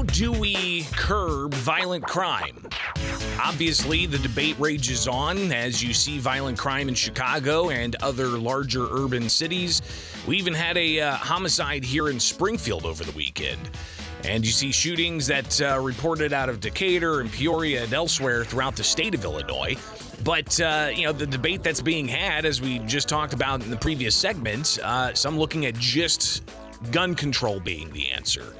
do we curb violent crime? Obviously, the debate rages on as you see violent crime in Chicago and other larger urban cities. We even had a homicide here in Springfield over the weekend. And you see shootings that reported out of Decatur and Peoria and elsewhere throughout the state of Illinois. But, the debate that's being had, as we just talked about in the previous segment, some looking at just gun control being the answer.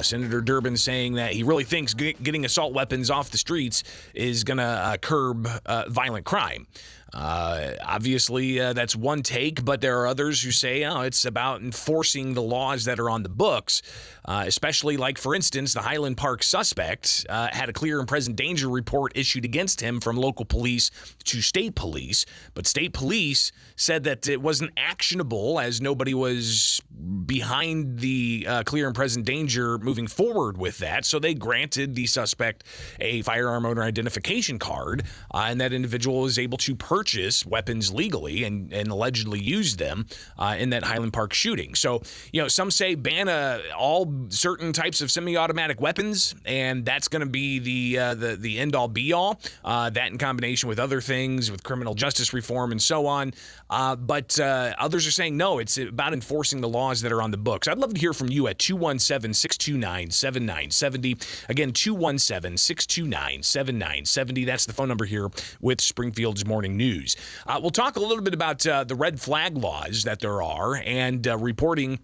Senator Durbin saying that he really thinks getting assault weapons off the streets is going to curb violent crime. Obviously, that's one take, but there are others who say, it's about enforcing the laws that are on the books, especially like, for instance, the Highland Park suspect had a clear and present danger report issued against him from local police to state police, but state police said that it wasn't actionable as nobody was behind the clear and present danger moving forward with that, so they granted the suspect a firearm owner identification card, and that individual was able to purchase weapons legally and allegedly used them in that Highland Park shooting. So, some say ban all certain types of semi-automatic weapons, and that's going to be the end-all, be-all. That in combination with other things, with criminal justice reform and so on. But others are saying, no, it's about enforcing the laws that are on the books. I'd love to hear from you at 217-629-7970. Again, 217-629-7970. That's the phone number here with Springfield's Morning News. We'll talk a little bit about the red flag laws that there are and reporting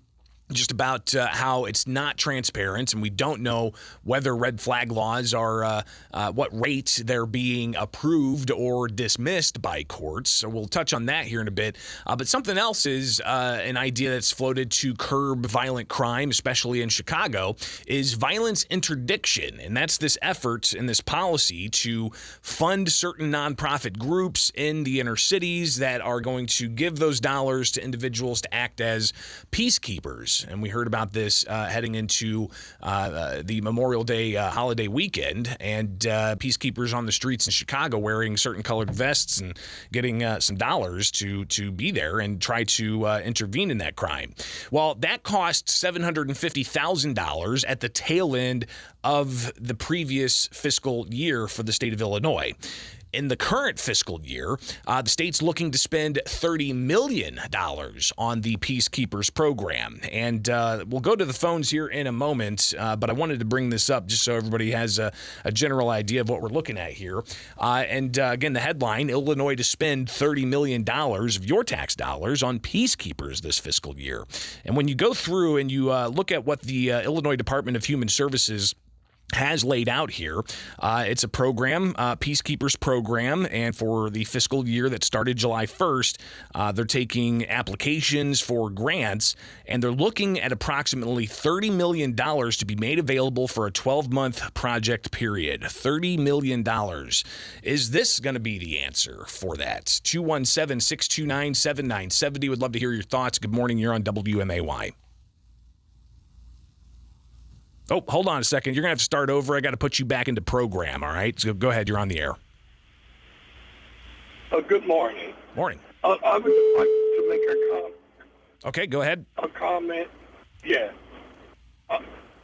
just about how it's not transparent, and we don't know whether red flag laws are what rate they're being approved or dismissed by courts. So we'll touch on that here in a bit. But something else is an idea that's floated to curb violent crime, especially in Chicago, is violence interdiction. And that's this effort and this policy to fund certain nonprofit groups in the inner cities that are going to give those dollars to individuals to act as peacekeepers. And we heard about this heading into the Memorial Day holiday weekend, and peacekeepers on the streets in Chicago wearing certain colored vests and getting some dollars to be there and try to intervene in that crime. Well, that cost $750,000 at the tail end of the previous fiscal year for the state of Illinois. In the current fiscal year, the state's looking to spend $30 million on the Peacekeepers program. And we'll go to the phones here in a moment, but I wanted to bring this up just so everybody has a general idea of what we're looking at here. Again, the headline, Illinois to spend $30 million of your tax dollars on Peacekeepers this fiscal year. And when you go through and you look at what the Illinois Department of Human Services has laid out here. It's a program, Peacekeepers program, and for the fiscal year that started July 1st, they're taking applications for grants, and they're looking at approximately $30 million to be made available for a 12-month project period. $30 million. Is this going to be the answer for that? 217-629-7970. Would love to hear your thoughts. Good morning. You're on WMAY. Oh, hold on a second. You're going to have to start over. I got to put you back into program, all right? So go ahead. You're on the air. Good morning. Morning. I would just like to make a comment. Okay, go ahead. A comment? Yeah.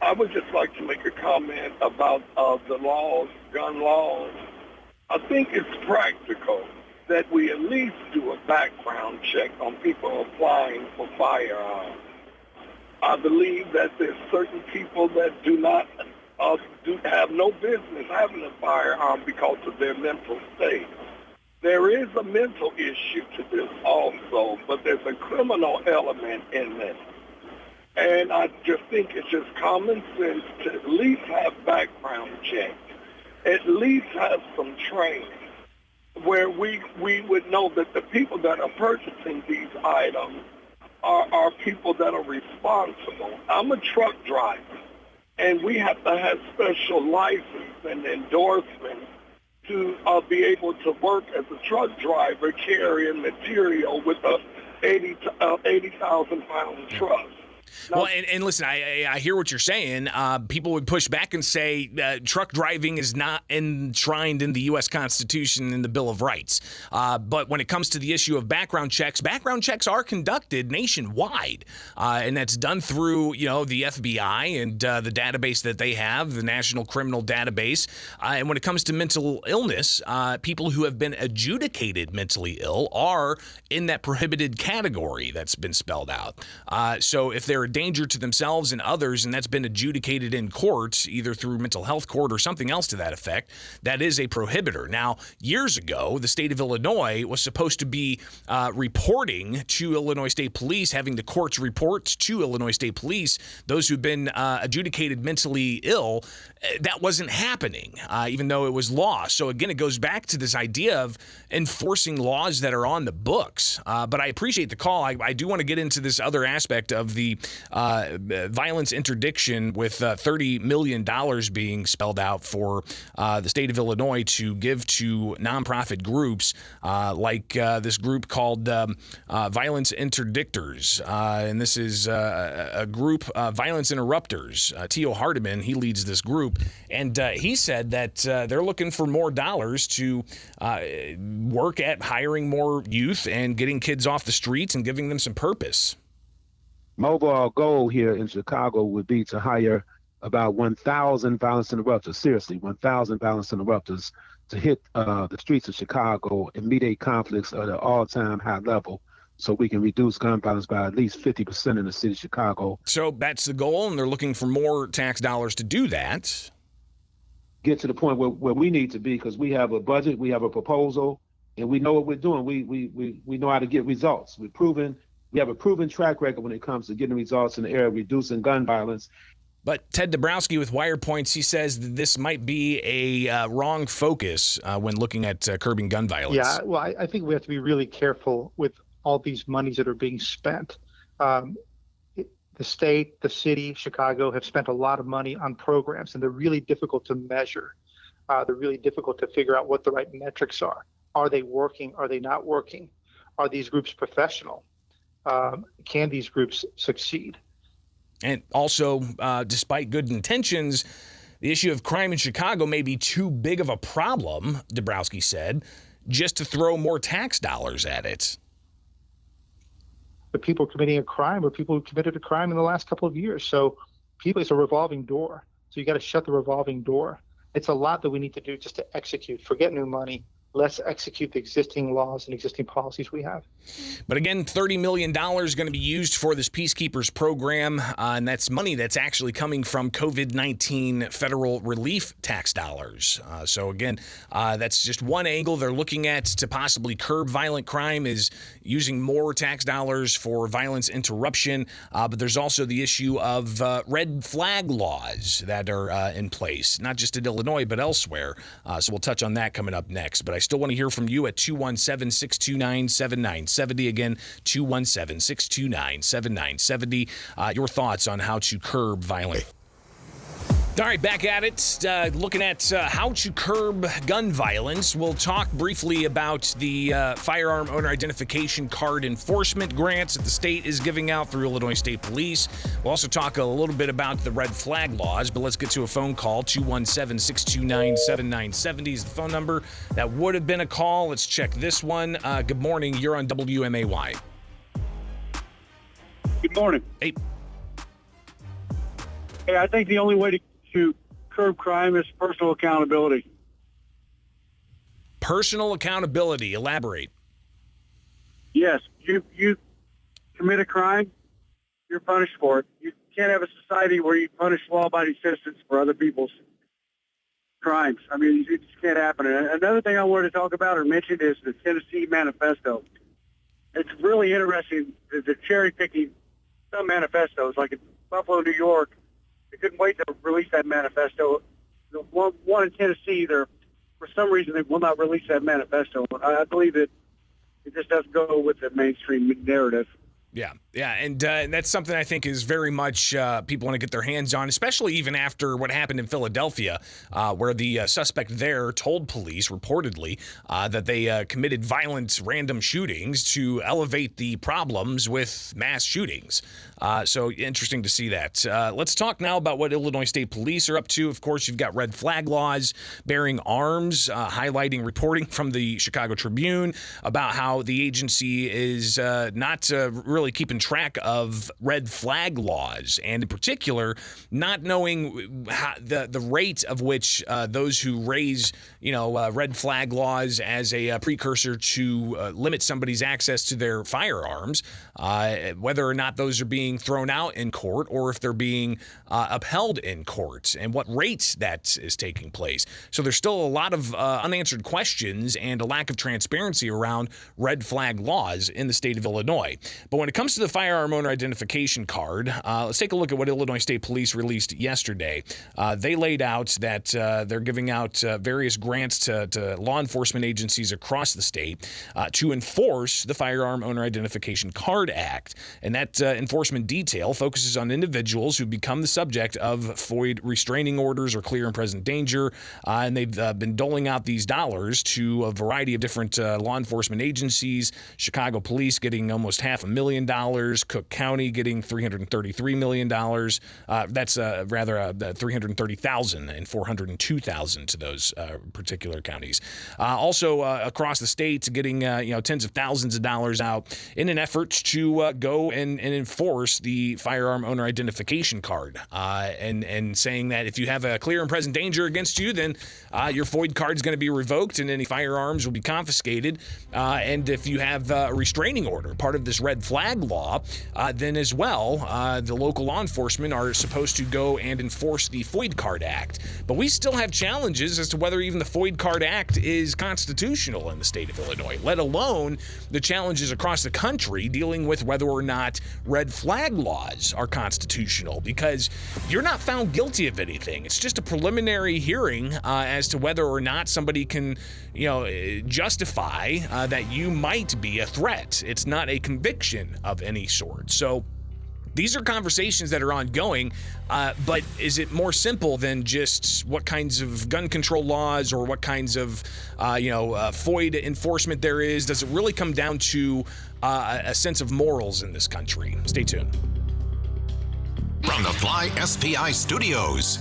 I would just like to make a comment about the laws, gun laws. I think it's practical that we at least do a background check on people applying for firearms. I believe that there's certain people that do not have no business having a firearm because of their mental state. There is a mental issue to this also, but there's a criminal element in this. And I just think it's just common sense to at least have background checks, at least have some training where we would know that the people that are purchasing these items are people that are responsible. I'm a truck driver, and we have to have special license and endorsement to be able to work as a truck driver carrying material with a 80,000-pound truck. Well, and listen, I hear what you're saying. People would push back and say truck driving is not enshrined in the U.S. Constitution and the Bill of Rights. But when it comes to the issue of background checks are conducted nationwide, and that's done through the FBI and the database that they have, the National Criminal Database. And when it comes to mental illness, people who have been adjudicated mentally ill are in that prohibited category that's been spelled out. So if they're a danger to themselves and others, and that's been adjudicated in court, either through mental health court or something else to that effect, that is a prohibitor. Now, years ago, the state of Illinois was supposed to be reporting to Illinois State Police, having the courts report to Illinois State Police those who've been adjudicated mentally ill. That wasn't happening, even though it was law. So again, it goes back to this idea of enforcing laws that are on the books. But I appreciate the call. I do want to get into this other aspect of the violence interdiction with $30 million being spelled out for the state of Illinois to give to nonprofit groups like this group called Violence Interdictors. And this is a group, Violence Interrupters. Tio Hardiman, he leads this group. And he said that they're looking for more dollars to work at hiring more youth and getting kids off the streets and giving them some purpose. My overall goal here in Chicago would be to hire about 1,000 violence interrupters, seriously, 1,000 violence interrupters to hit the streets of Chicago and mediate conflicts at an all-time high level so we can reduce gun violence by at least 50% in the city of Chicago. So that's the goal, and they're looking for more tax dollars to do that. Get to the point where we need to be, because we have a budget, we have a proposal, and we know what we're doing. We know how to get results. We have a proven track record when it comes to getting results in the area of reducing gun violence. But Ted Dabrowski with Wire Points, he says that this might be a wrong focus when looking at curbing gun violence. Yeah, well, I think we have to be really careful with all these monies that are being spent. The state, the city, Chicago have spent a lot of money on programs, and they're really difficult to measure. They're really difficult to figure out what the right metrics are. Are they working? Are they not working? Are these groups professional? Can these groups succeed? And also, despite good intentions, the issue of crime in Chicago may be too big of a problem, Dabrowski said, just to throw more tax dollars at it. The people committing a crime are people who committed a crime in the last couple of years. So it's a revolving door. So you got to shut the revolving door. It's a lot that we need to do just to execute. Forget new money. Let's execute the existing laws and existing policies we have. But again, $30 million going to be used for this peacekeepers program, and that's money that's actually coming from COVID-19 federal relief tax dollars. So again, that's just one angle they're looking at to possibly curb violent crime, is using more tax dollars for violence interruption. But there's also the issue of red flag laws that are in place, not just in Illinois, but elsewhere. So we'll touch on that coming up next. But I still want to hear from you at 217-629-7970. Again, 217-629-7970. Your thoughts on how to curb violence. All right, back at it, looking at how to curb gun violence. We'll talk briefly about the firearm owner identification card enforcement grants that the state is giving out through Illinois State Police. We'll also talk a little bit about the red flag laws, but let's get to a phone call. 217-629-7970 is the phone number. That would have been a call. Let's check this one. Good morning. You're on WMAY. Good morning. Hey. Hey, I think the only way to curb crime is personal accountability. Personal accountability. Elaborate. Yes, you commit a crime, you're punished for it. You can't have a society where you punish law-abiding citizens for other people's crimes. I mean, it just can't happen. And another thing I wanted to talk about or mention is the Tennessee Manifesto. It's really interesting, the cherry-picking some manifestos, like in Buffalo, New York. They couldn't wait to release that manifesto. The one in Tennessee, for some reason, they will not release that manifesto. I believe that it just doesn't go with the mainstream narrative. Yeah, Yeah, and that's something I think is very much people want to get their hands on, especially even after what happened in Philadelphia, where the suspect there told police, reportedly, that they committed violent random shootings to elevate the problems with mass shootings. So interesting to see that. Let's talk now about what Illinois State Police are up to. Of course, you've got red flag laws, bearing arms, highlighting reporting from the Chicago Tribune about how the agency is not really keeping track of red flag laws, and in particular, not knowing how, the rate of which those who raise, red flag laws as a precursor to limit somebody's access to their firearms, whether or not those are being thrown out in court or if they're being upheld in court, and what rate that is taking place. So there's still a lot of unanswered questions and a lack of transparency around red flag laws in the state of Illinois. But when it comes to the firearm owner identification card, let's take a look at what Illinois State Police released yesterday. They laid out that they're giving out various grants to law enforcement agencies across the state to enforce the Firearm Owner Identification Card Act. And that enforcement detail focuses on individuals who become the subject of FOID restraining orders or clear and present danger, and they've been doling out these dollars to a variety of different law enforcement agencies. Chicago Police getting almost $500,000, Cook County getting $333 million. That's rather $330,000 and $402,000 to those particular counties. Also across the state, getting tens of thousands of dollars out in an effort to go and enforce the firearm owner identification card, and saying that if you have a clear and present danger against you, then your FOID card is going to be revoked and any firearms will be confiscated. And if you have a restraining order, part of this red flag law, then as well, the local law enforcement are supposed to go and enforce the FOID Card Act. But we still have challenges as to whether even the FOID Card Act is constitutional in the state of Illinois, let alone the challenges across the country dealing with whether or not red flag laws are constitutional, because you're not found guilty of anything. It's just a preliminary hearing as to whether or not somebody can, justify that you might be a threat. It's not a conviction of any sort. So these are conversations that are ongoing, but is it more simple than just what kinds of gun control laws or what kinds of, FOID enforcement there is? Does it really come down to a sense of morals in this country? Stay tuned. From the Fly SPI Studios.